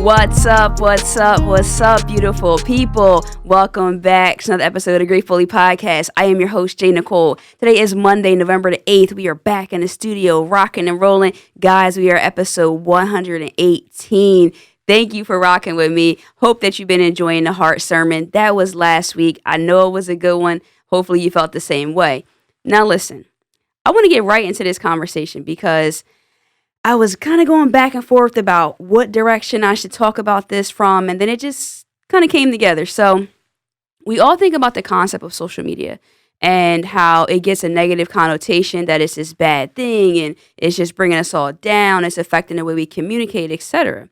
What's up? What's up? What's up, beautiful people? Welcome back to another episode of Gratefully Podcast. I am your host, J.Nicole. Today is Monday, November the 8th. We are back in the studio, rocking and rolling. Guys, we are episode 118. Thank you for rocking with me. Hope that you've been enjoying the heart sermon. That was last week. I know it was a good one. Hopefully you felt the same way. Now listen, I want to get right into this conversation because I was kind of going back and forth about what direction I should talk about this from, and then it just kind of came together. So we all think about the concept of social media and how it gets a negative connotation that it's this bad thing and it's just bringing us all down, it's affecting the way we communicate, etc.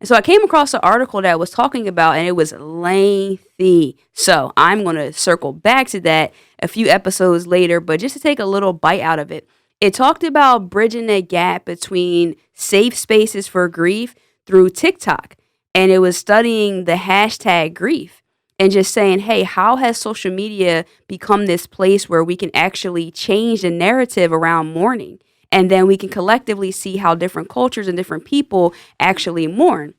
And so I came across an article that was talking about, and it was lengthy. So I'm going to circle back to that a few episodes later, but just to take a little bite out of it. It talked about bridging the gap between safe spaces for grief through TikTok. And it was studying the hashtag grief and just saying, hey, how has social media become this place where we can actually change the narrative around mourning? And then we can collectively see how different cultures and different people actually mourn.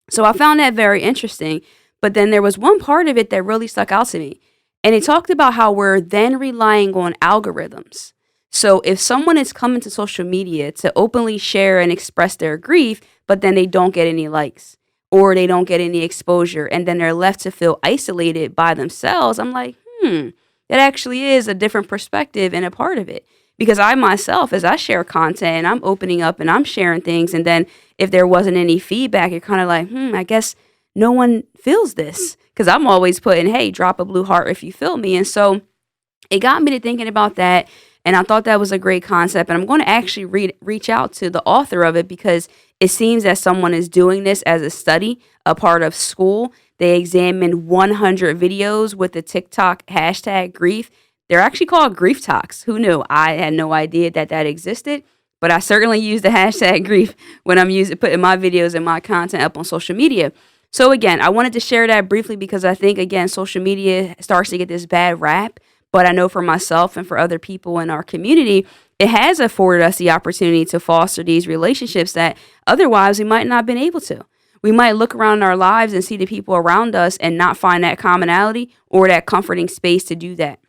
So I found that very interesting. But then there was one part of it that really stuck out to me. And it talked about how we're then relying on algorithms. So if someone is coming to social media to openly share and express their grief, but then they don't get any likes or they don't get any exposure, and then they're left to feel isolated by themselves, I'm like, that actually is a different perspective and a part of it. Because I myself, as I share content and I'm opening up and I'm sharing things, and then if there wasn't any feedback, you're kind of like, I guess no one feels this. Because I'm always putting, hey, drop a blue heart if you feel me. And so it got me to thinking about that. And I thought that was a great concept. And I'm going to actually reach out to the author of it because it seems that someone is doing this as a study, a part of school. They examined 100 videos with the TikTok hashtag grief. They're actually called grief talks. Who knew? I had no idea that existed. But I certainly use the hashtag grief when I'm putting my videos and my content up on social media. So again, I wanted to share that briefly because I think, again, social media starts to get this bad rap. But I know for myself and for other people in our community, it has afforded us the opportunity to foster these relationships that otherwise we might not have been able to. We might look around in our lives and see the people around us and not find that commonality or that comforting space to do that.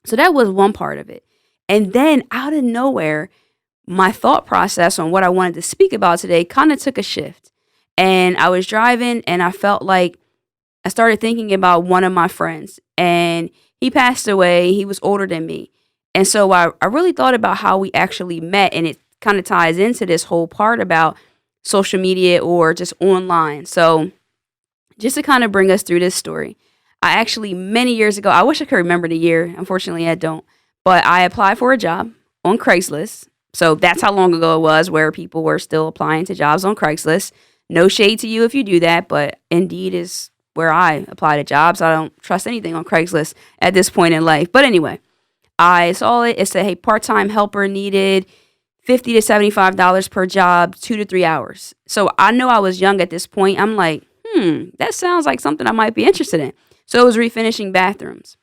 So that was one part of it. And then out of nowhere, my thought process on what I wanted to speak about today kind of took a shift. And I was driving and I felt like I started thinking about one of my friends, and he passed away. He was older than me. And so I really thought about how we actually met, and it kind of ties into this whole part about social media or just online. So just to kind of bring us through this story, I actually, many years ago, I wish I could remember the year. Unfortunately, I don't. But I applied for a job on Craigslist. So that's how long ago it was where people were still applying to jobs on Craigslist. No shade to you if you do that, but Indeed is where I apply to jobs. I don't trust anything on Craigslist at this point in life. But anyway, I saw it. It said, hey, part-time helper needed, $50 to $75 per job, 2 to 3 hours. So I know I was young at this point. I'm like, that sounds like something I might be interested in. So it was refinishing bathrooms.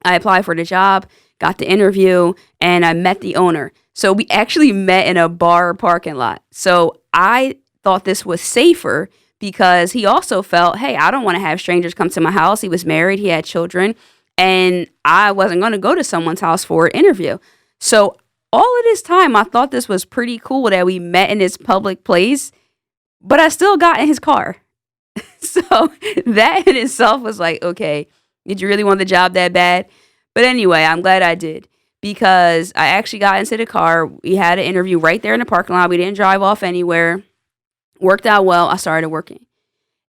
I applied for the job, got the interview, and I met the owner. So we actually met in a bar parking lot. So I thought this was safer because he also felt, hey, I don't want to have strangers come to my house. He was married. He had children. And I wasn't going to go to someone's house for an interview. So all of this time, I thought this was pretty cool that we met in this public place. But I still got in his car. So that in itself was like, okay, did you really want the job that bad? But anyway, I'm glad I did. Because I actually got into the car. We had an interview right there in the parking lot. We didn't drive off anywhere. Worked out well. I started working.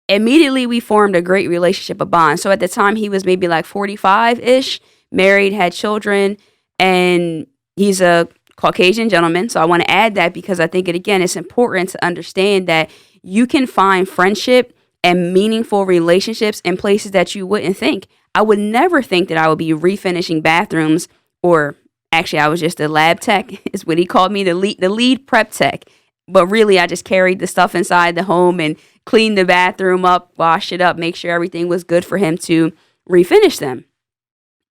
Immediately, we formed a great relationship, a bond. So at the time, he was maybe like 45-ish, married, had children, and he's a Caucasian gentleman. So I want to add that because I think, it's important to understand that you can find friendship and meaningful relationships in places that you wouldn't think. I would never think that I would be refinishing bathrooms, or actually, I was just a lab tech, is what he called me, the lead prep tech. But really, I just carried the stuff inside the home and cleaned the bathroom up, washed it up, make sure everything was good for him to refinish them.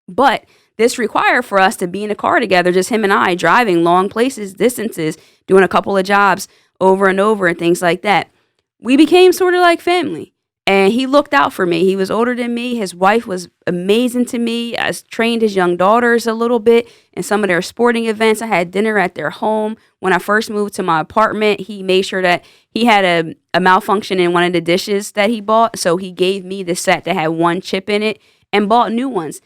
But this required for us to be in a car together, just him and I, driving long places, distances, doing a couple of jobs over and over and things like that. we became sort of like family. And he looked out for me. He was older than me. His wife was amazing to me. I trained his young daughters a little bit in some of their sporting events. I had dinner at their home. When I first moved to my apartment, he made sure that he had a malfunction in one of the dishes that he bought. So he gave me the set that had one chip in it and bought new ones.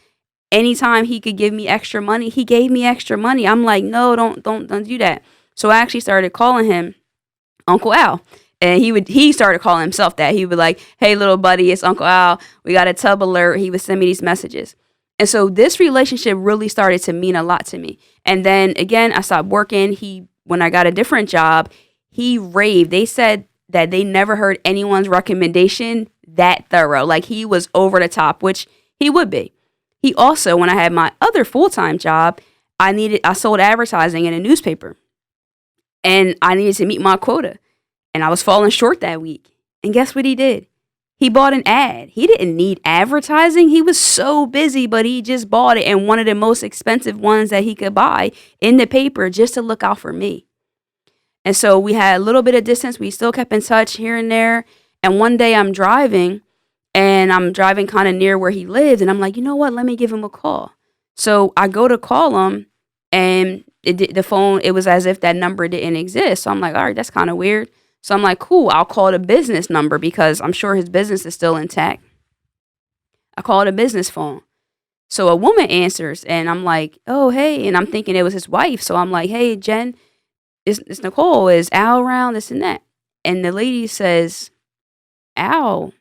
Anytime he could give me extra money, he gave me extra money. I'm like, no, don't do that. So I actually started calling him Uncle Al. And he started calling himself that. He would be like, hey, little buddy, it's Uncle Al. We got a tub alert. He would send me these messages. And so this relationship really started to mean a lot to me. And then again, I stopped working. When I got a different job, he raved. They said that they never heard anyone's recommendation that thorough. Like, he was over the top, which he would be. He also, when I had my other full-time job, I sold advertising in a newspaper. And I needed to meet my quota. And I was falling short that week. And guess what he did? He bought an ad. He didn't need advertising. He was so busy, but he just bought it, and one of the most expensive ones that he could buy in the paper just to look out for me. And so we had a little bit of distance. We still kept in touch here and there. And one day I'm driving kind of near where he lived. And I'm like, you know what? Let me give him a call. So I go to call him, and it was as if that number didn't exist. So I'm like, all right, that's kind of weird. So I'm like, cool, I'll call the business number because I'm sure his business is still intact. I called a business phone. So a woman answers, and I'm like, oh, hey. And I'm thinking it was his wife. So I'm like, hey, Jen, it's Nicole. Is Al around? This and that. And the lady says, Al.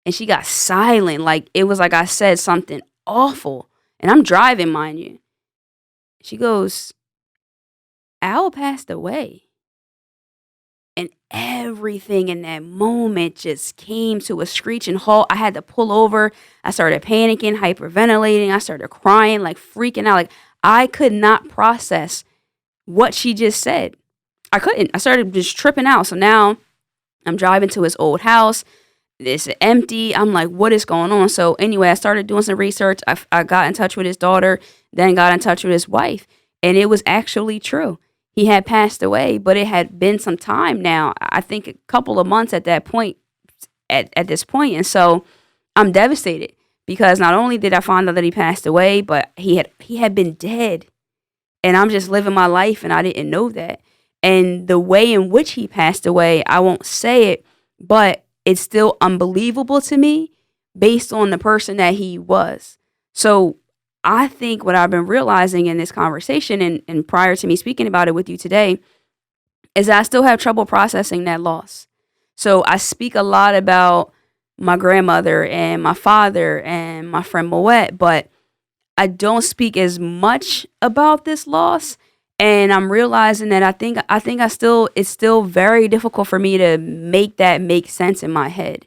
And she got silent. Like, it was like I said something awful. And I'm driving, mind you. She goes, Al passed away. And everything in that moment just came to a screeching halt. I had to pull over. I started panicking, hyperventilating. I started crying, like freaking out. Like, I could not process what she just said. I couldn't. I started just tripping out. So now I'm driving to his old house. It's empty. I'm like, what is going on? So anyway, I started doing some research. I got in touch with his daughter, then got in touch with his wife. And it was actually true. He had passed away, but it had been some time now. I think a couple of months at that point, at this point. And so I'm devastated because not only did I find out that he passed away, but he had been dead. And I'm just living my life, and I didn't know that. And the way in which he passed away, I won't say it, but it's still unbelievable to me based on the person that he was. So I think what I've been realizing in this conversation and prior to me speaking about it with you today is that I still have trouble processing that loss. So I speak a lot about my grandmother and my father and my friend Moet, but I don't speak as much about this loss. And I'm realizing that it's still very difficult for me to make that make sense in my head.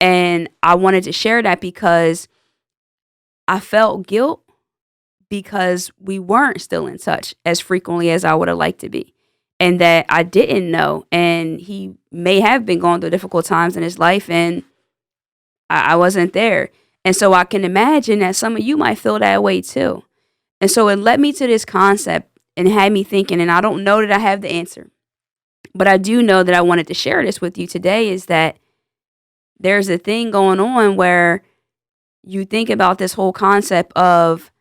And I wanted to share that because I felt guilt because we weren't still in touch as frequently as I would have liked to be. And that I didn't know. And he may have been going through difficult times in his life, and I wasn't there. And so I can imagine that some of you might feel that way too. And so it led me to this concept and had me thinking, and I don't know that I have the answer, but I do know that I wanted to share this with you today, is that there's a thing going on where you think about this whole concept of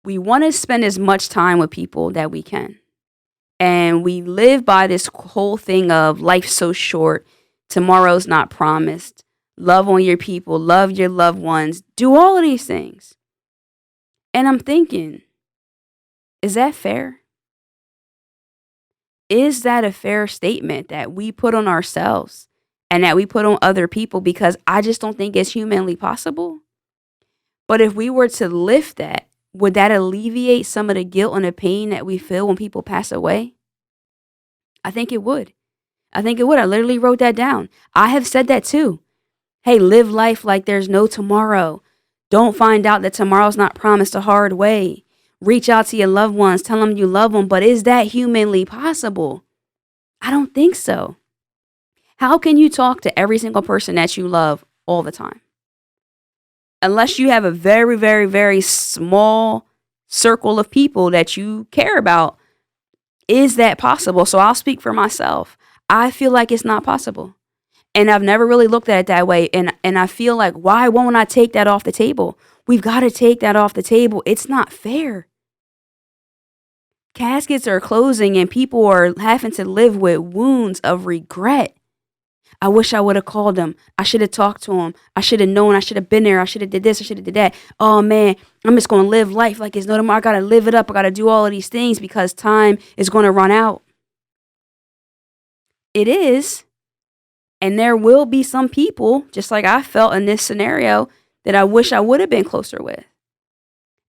we want to spend as much time with people that we can. And we live by this whole thing of life's so short, tomorrow's not promised, love on your people, love your loved ones, do all of these things. And I'm thinking, is that fair? Is that a fair statement that we put on ourselves and that we put on other people? Because I just don't think it's humanly possible. But if we were to lift that, would that alleviate some of the guilt and the pain that we feel when people pass away? I think it would. I literally wrote that down. I have said that too. Hey, live life like there's no tomorrow. Don't find out that tomorrow's not promised a hard way. Reach out to your loved ones. Tell them you love them. But is that humanly possible? I don't think so. How can you talk to every single person that you love all the time? Unless you have a very, very, very small circle of people that you care about, is that possible? So I'll speak for myself. I feel like it's not possible. And I've never really looked at it that way. And I feel like, why won't I take that off the table? We've got to take that off the table. It's not fair. Caskets are closing and people are having to live with wounds of regret. I wish I would have called him. I should have talked to him. I should have known. I should have been there. I should have did this. I should have did that. Oh man, I'm just going to live life like it's no tomorrow. I got to live it up. I got to do all of these things because time is going to run out. It is. And there will be some people, just like I felt in this scenario, that I wish I would have been closer with.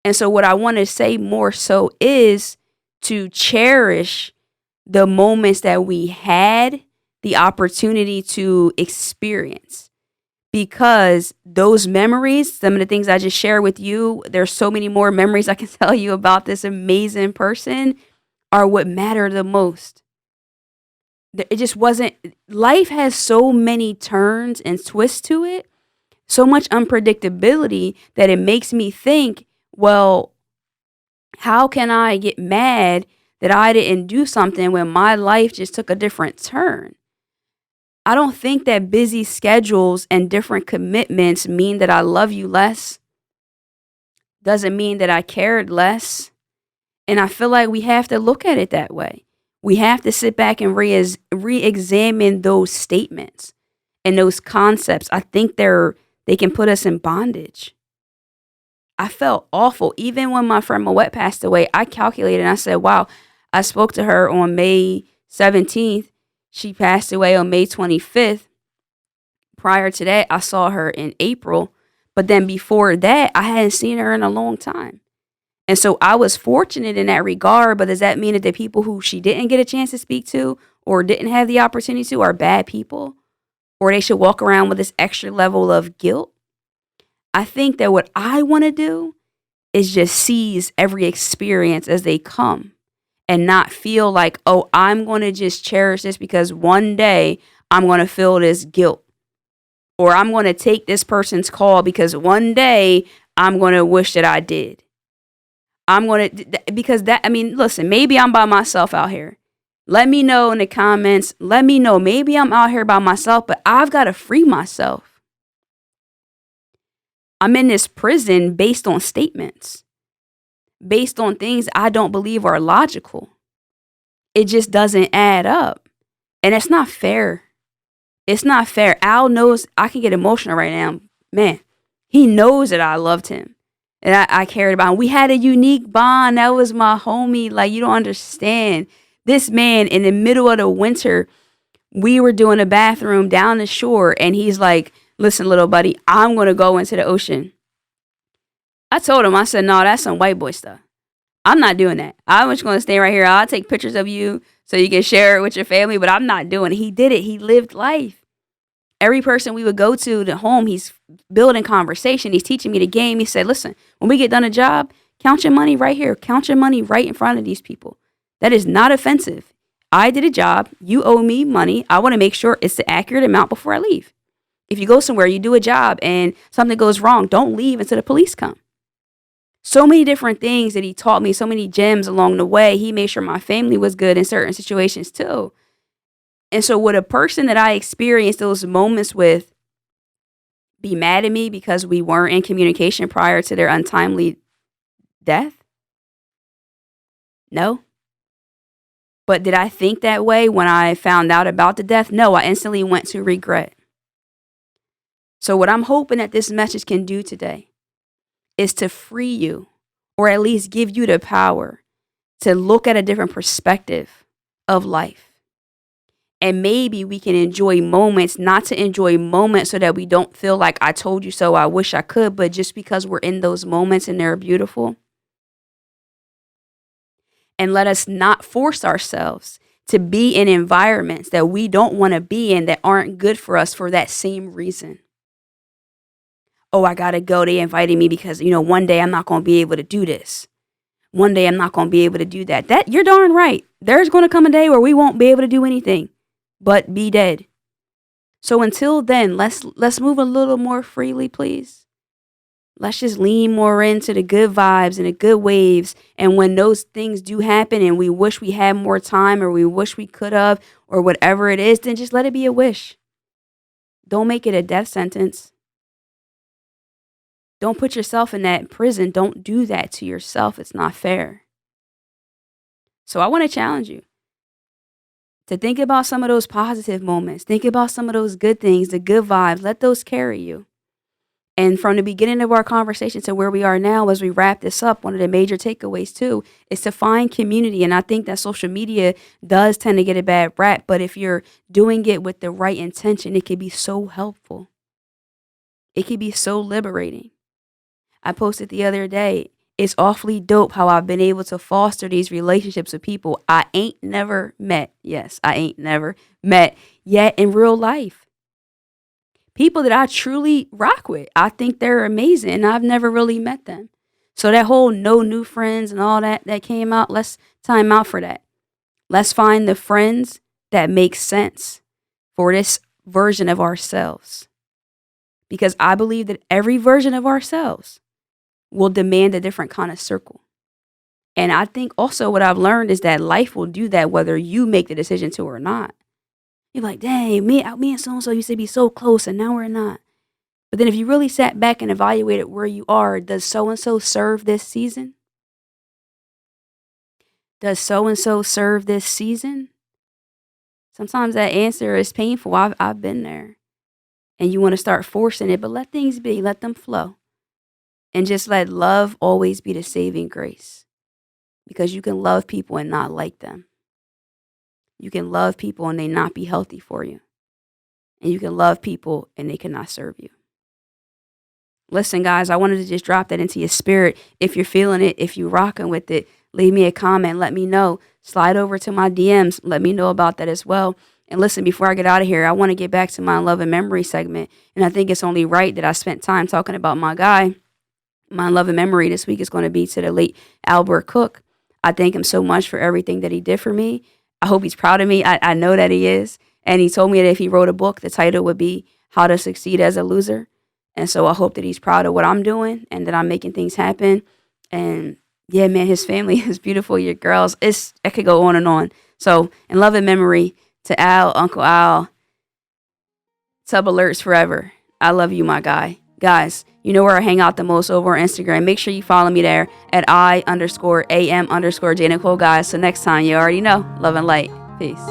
And so what I want to say more so is to cherish the moments that we had the opportunity to experience, because those memories, some of the things I just shared with you, there's so many more memories I can tell you about this amazing person, are what matter the most. It just wasn't, life has so many turns and twists to it, so much unpredictability that it makes me think, well, how can I get mad that I didn't do something when my life just took a different turn? I don't think that busy schedules and different commitments mean that I love you less. Doesn't mean that I cared less. And I feel like we have to look at it that way. We have to sit back and re-examine those statements and those concepts. I think they can put us in bondage. I felt awful. Even when my friend Moet passed away, I calculated and I said, wow, I spoke to her on May 17th. She passed away on May 25th. Prior to that, I saw her in April. But then before that, I hadn't seen her in a long time. And so I was fortunate in that regard. But does that mean that the people who she didn't get a chance to speak to or didn't have the opportunity to are bad people? Or they should walk around with this extra level of guilt? I think that what I want to do is just seize every experience as they come. And not feel like, oh, I'm going to just cherish this because one day I'm going to feel this guilt. Or I'm going to take this person's call because one day I'm going to wish that I did. I'm going to, because that, I mean, listen, maybe I'm by myself out here. Let me know in the comments. Let me know. Maybe I'm out here by myself, but I've got to free myself. I'm in this prison based on statements, based on things I don't believe are logical. It just doesn't add up. And it's not fair. It's not fair. Al knows, I can get emotional right now. Man, he knows that I loved him and I cared about him. We had a unique bond. That was my homie. Like, you don't understand. This man, in the middle of the winter, we were doing a bathroom down the shore and he's like, listen, little buddy, I'm going to go into the ocean. I told him, I said, no, that's some white boy stuff. I'm not doing that. I'm just going to stay right here. I'll take pictures of you so you can share it with your family, but I'm not doing it. He did it. He lived life. Every person we would go to the home, he's building conversation. He's teaching me the game. He said, listen, when we get done a job, count your money right here. Count your money right in front of these people. That is not offensive. I did a job. You owe me money. I want to make sure it's the accurate amount before I leave. If you go somewhere, you do a job and something goes wrong, don't leave until the police come. So many different things that he taught me, so many gems along the way. He made sure my family was good in certain situations too. And so would a person that I experienced those moments with be mad at me because we weren't in communication prior to their untimely death? No. But did I think that way when I found out about the death? No, I instantly went to regret. So what I'm hoping that this message can do today is to free you, or at least give you the power to look at a different perspective of life. And maybe we can enjoy moments, not to enjoy moments so that we don't feel like I told you so, I wish I could, but just because we're in those moments and they're beautiful. And let us not force ourselves to be in environments that we don't want to be in that aren't good for us for that same reason. Oh, I got to go. They invited me because, one day I'm not going to be able to do this. One day I'm not going to be able to do that. That you're darn right. There's going to come a day where we won't be able to do anything but be dead. So until then, let's move a little more freely, please. Let's just lean more into the good vibes and the good waves. And when those things do happen and we wish we had more time or we wish we could have, or whatever it is, then just let it be a wish. Don't make it a death sentence. Don't put yourself in that prison. Don't do that to yourself. It's not fair. So I want to challenge you to think about some of those positive moments. Think about some of those good things, the good vibes. Let those carry you. And from the beginning of our conversation to where we are now, as we wrap this up, one of the major takeaways too is to find community. And I think that social media does tend to get a bad rap, but if you're doing it with the right intention, it can be so helpful. It can be so liberating. I posted the other day, it's awfully dope how I've been able to foster these relationships with people I ain't never met. Yes, I ain't never met yet in real life. People that I truly rock with. I think they're amazing, and I've never really met them. So that whole no new friends and all that came out, let's time out for that. Let's find the friends that make sense for this version of ourselves. Because I believe that every version of ourselves will demand a different kind of circle. And I think also what I've learned is that life will do that whether you make the decision to or not. You're like, dang, me and so-and-so used to be so close and now we're not. But then if you really sat back and evaluated where you are, does so-and-so serve this season? Does so-and-so serve this season? Sometimes that answer is painful. I've been there. And you want to start forcing it, but let things be. Let them flow. And just let love always be the saving grace. Because you can love people and not like them. You can love people and they not be healthy for you. And you can love people and they cannot serve you. Listen, guys, I wanted to just drop that into your spirit. If you're feeling it, if you're rocking with it, leave me a comment. Let me know. Slide over to my DMs. Let me know about that as well. And listen, before I get out of here, I want to get back to my love and memory segment. And I think it's only right that I spent time talking about my guy. My love and memory this week is going to be to the late Albert Cook. I thank him so much for everything that he did for me. I hope he's proud of me. I know that he is. And he told me that if he wrote a book, the title would be How to Succeed as a Loser. And so I hope that he's proud of what I'm doing and that I'm making things happen. And yeah, man, his family is beautiful. Your girls, I could go on and on. So in love and memory to Al, Uncle Al, Sub Alerts Forever. I love you, my guy. Guys, you know where I hang out the most, over on Instagram. Make sure you follow me there at I_am_J.Nicole, guys. So next time, you already know. Love and light. Peace.